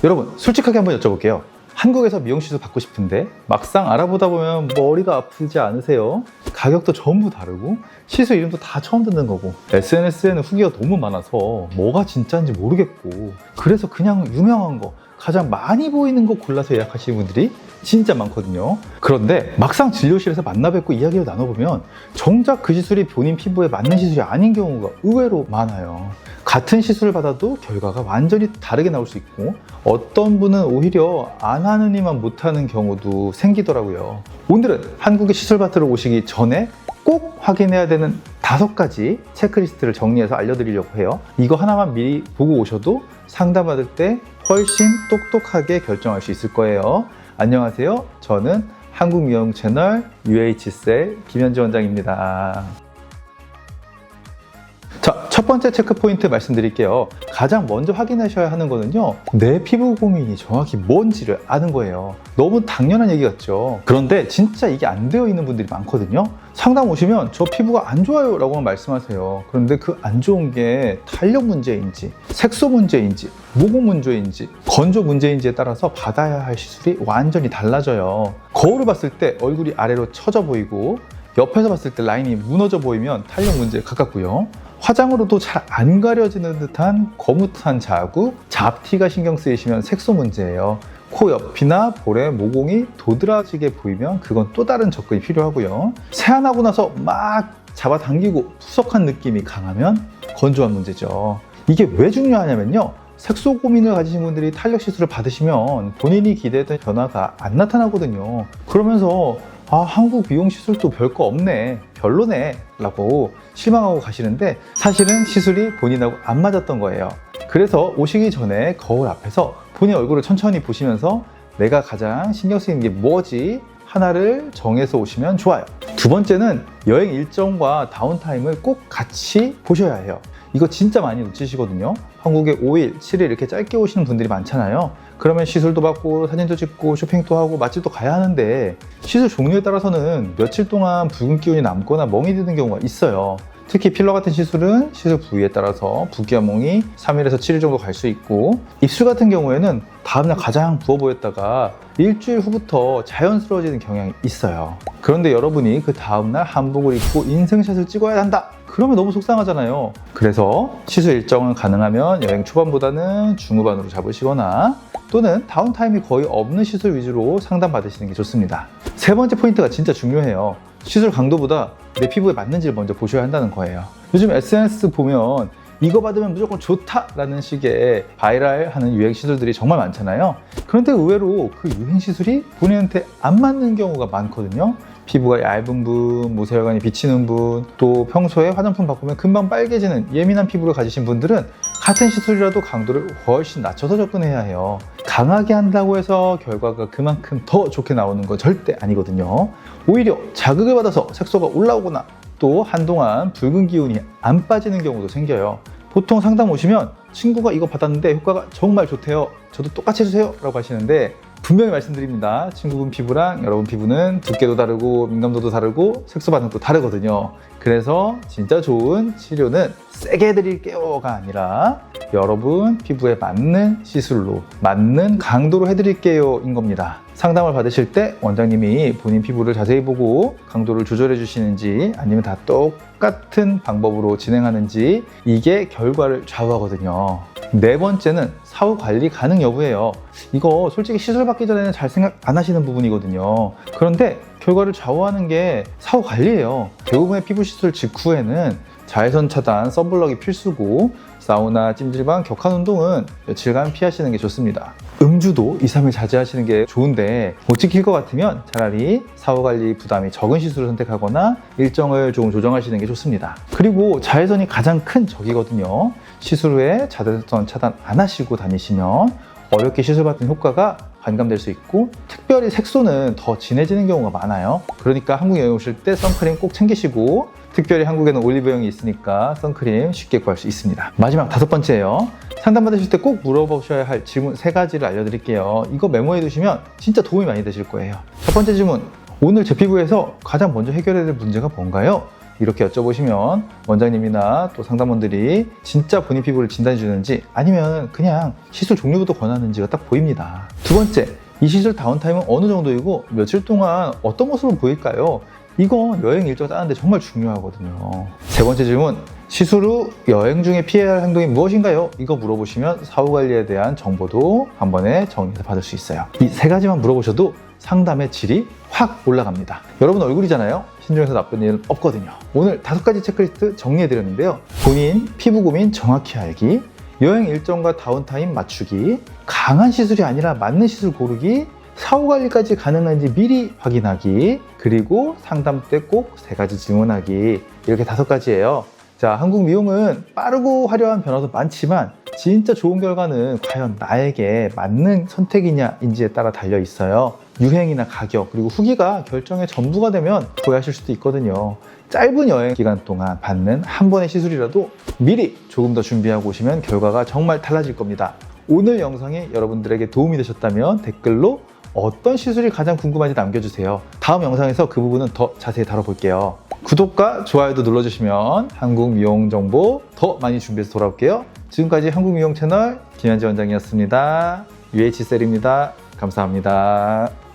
여러분, 솔직하게 한번 여쭤볼게요. 한국에서 미용시술 받고 싶은데 막상 알아보다 보면 머리가 아프지 않으세요? 가격도 전부 다르고 시술 이름도 다 처음 듣는 거고 SNS에는 후기가 너무 많아서 뭐가 진짜인지 모르겠고 그래서 그냥 유명한 거 가장 많이 보이는 거 골라서 예약하시는 분들이 진짜 많거든요. 그런데 막상 진료실에서 만나 뵙고 이야기를 나눠보면 정작 그 시술이 본인 피부에 맞는 시술이 아닌 경우가 의외로 많아요. 같은 시술을 받아도 결과가 완전히 다르게 나올 수 있고 어떤 분은 오히려 안 하느니만 못하는 경우도 생기더라고요. 오늘은 한국에 시술 받으러 오시기 전에 꼭 확인해야 되는 5가지 체크리스트를 정리해서 알려드리려고 해요. 이거 하나만 미리 보고 오셔도 상담받을 때 훨씬 똑똑하게 결정할 수 있을 거예요. 안녕하세요. 저는 한국미용 채널 UHCell 김현지 원장입니다. 자, 첫 번째 체크 포인트 말씀드릴게요. 가장 먼저 확인하셔야 하는 거는요, 내 피부 고민이 정확히 뭔지를 아는 거예요. 너무 당연한 얘기 같죠? 그런데 진짜 이게 안 되어 있는 분들이 많거든요. 상담 오시면 저 피부가 안 좋아요 라고만 말씀하세요. 그런데 그 안 좋은 게 탄력 문제인지 색소 문제인지 모공 문제인지 건조 문제인지에 따라서 받아야 할 시술이 완전히 달라져요. 거울을 봤을 때 얼굴이 아래로 처져 보이고 옆에서 봤을 때 라인이 무너져 보이면 탄력 문제에 가깝고요. 화장으로도 잘 안 가려지는 듯한 거뭇한 자국, 잡티가 신경 쓰이시면 색소 문제예요. 코 옆이나 볼에 모공이 도드라지게 보이면 그건 또 다른 접근이 필요하고요. 세안하고 나서 막 잡아당기고 푸석한 느낌이 강하면 건조한 문제죠. 이게 왜 중요하냐면요, 색소 고민을 가지신 분들이 탄력 시술을 받으시면 본인이 기대했던 변화가 안 나타나거든요. 그러면서 한국 미용 시술도 별거 없네, 별로네 라고 실망하고 가시는데 사실은 시술이 본인하고 안 맞았던 거예요. 그래서 오시기 전에 거울 앞에서 본인 얼굴을 천천히 보시면서 내가 가장 신경 쓰이는 게 뭐지? 하나를 정해서 오시면 좋아요. 두 번째는 여행 일정과 다운타임을 꼭 같이 보셔야 해요. 이거 진짜 많이 놓치시거든요. 한국에 5일, 7일 이렇게 짧게 오시는 분들이 많잖아요. 그러면 시술도 받고 사진도 찍고 쇼핑도 하고 맛집도 가야 하는데 시술 종류에 따라서는 며칠 동안 붉은 기운이 남거나 멍이 드는 경우가 있어요. 특히 필러 같은 시술은 시술 부위에 따라서 붓기와 멍이 3일에서 7일 정도 갈 수 있고, 입술 같은 경우에는 다음날 가장 부어 보였다가 일주일 후부터 자연스러워지는 경향이 있어요. 그런데 여러분이 그 다음날 한복을 입고 인생샷을 찍어야 한다, 그러면 너무 속상하잖아요. 그래서 시술 일정은 가능하면 여행 초반보다는 중후반으로 잡으시거나 또는 다운타임이 거의 없는 시술 위주로 상담 받으시는 게 좋습니다. 세 번째 포인트가 진짜 중요해요. 시술 강도보다 내 피부에 맞는지를 먼저 보셔야 한다는 거예요. 요즘 SNS 보면 이거 받으면 무조건 좋다라는 식의 바이럴하는 유행 시술들이 정말 많잖아요. 그런데 의외로 그 유행 시술이 본인한테 안 맞는 경우가 많거든요. 피부가 얇은 분, 모세혈관이 비치는 분, 또 평소에 화장품 바꾸면 금방 빨개지는 예민한 피부를 가지신 분들은 같은 시술이라도 강도를 훨씬 낮춰서 접근해야 해요. 강하게 한다고 해서 결과가 그만큼 더 좋게 나오는 건 절대 아니거든요. 오히려 자극을 받아서 색소가 올라오거나 또 한동안 붉은 기운이 안 빠지는 경우도 생겨요. 보통 상담 오시면 친구가 이거 받았는데 효과가 정말 좋대요, 저도 똑같이 해주세요 라고 하시는데 분명히 말씀드립니다. 친구분 피부랑 여러분 피부는 두께도 다르고 민감도도 다르고 색소 반응도 다르거든요. 그래서 진짜 좋은 치료는 세게 해드릴게요가 아니라 여러분 피부에 맞는 시술로 맞는 강도로 해드릴게요 인 겁니다. 상담을 받으실 때 원장님이 본인 피부를 자세히 보고 강도를 조절해 주시는지 아니면 다 똑같은 방법으로 진행하는지 이게 결과를 좌우하거든요. 네 번째는 사후 관리 가능 여부예요. 이거 솔직히 시술 받기 전에는 잘 생각 안 하시는 부분이거든요. 그런데 결과를 좌우하는 게 사후 관리예요. 대부분의 피부 시술 직후에는 자외선 차단, 선블럭이 필수고 사우나, 찜질방, 격한 운동은 며칠간 피하시는 게 좋습니다. 음주도 2, 3일 자제하시는 게 좋은데 못 지킬 것 같으면 차라리 사후관리 부담이 적은 시술을 선택하거나 일정을 조금 조정하시는 게 좋습니다. 그리고 자외선이 가장 큰 적이거든요. 시술 후에 자외선 차단 안 하시고 다니시면 어렵게 시술받은 효과가 반감될 수 있고 특별히 색소는 더 진해지는 경우가 많아요. 그러니까 한국 여행 오실 때 선크림 꼭 챙기시고 특별히 한국에는 올리브영이 있으니까 선크림 쉽게 구할 수 있습니다. 마지막 5번째예요. 상담 받으실 때 꼭 물어보셔야 할 질문 3가지를 알려드릴게요. 이거 메모해 두시면 진짜 도움이 많이 되실 거예요. 첫 번째 질문, 오늘 제 피부에서 가장 먼저 해결해야 될 문제가 뭔가요? 이렇게 여쭤보시면 원장님이나 또 상담원들이 진짜 본인 피부를 진단해 주는지 아니면 그냥 시술 종류부터 권하는지가 딱 보입니다. 두 번째, 이 시술 다운타임은 어느 정도이고 며칠 동안 어떤 모습을 보일까요? 이건 여행 일정 짜는데 정말 중요하거든요. 세 번째 질문, 시술 후 여행 중에 피해야 할 행동이 무엇인가요? 이거 물어보시면 사후 관리에 대한 정보도 한 번에 정리해서 받을 수 있어요. 이 세 가지만 물어보셔도 상담의 질이 확 올라갑니다. 여러분 얼굴이잖아요. 신중해서 나쁜 일은 없거든요. 오늘 5가지 체크리스트 정리해드렸는데요. 본인 피부 고민 정확히 알기, 여행 일정과 다운타임 맞추기, 강한 시술이 아니라 맞는 시술 고르기, 사후 관리까지 가능한지 미리 확인하기, 그리고 상담 때 꼭 3가지 질문하기, 이렇게 5가지예요. 자, 한국 미용은 빠르고 화려한 변화도 많지만 진짜 좋은 결과는 과연 나에게 맞는 선택이냐인지에 따라 달려 있어요. 유행이나 가격, 그리고 후기가 결정의 전부가 되면 후회하실 수도 있거든요. 짧은 여행 기간 동안 받는 한 번의 시술이라도 미리 조금 더 준비하고 오시면 결과가 정말 달라질 겁니다. 오늘 영상이 여러분들에게 도움이 되셨다면 댓글로 어떤 시술이 가장 궁금한지 남겨주세요. 다음 영상에서 그 부분은 더 자세히 다뤄볼게요. 구독과 좋아요도 눌러주시면 한국 미용 정보 더 많이 준비해서 돌아올게요. 지금까지 한국 미용 채널 김현지 원장이었습니다. UH셀입니다. 감사합니다.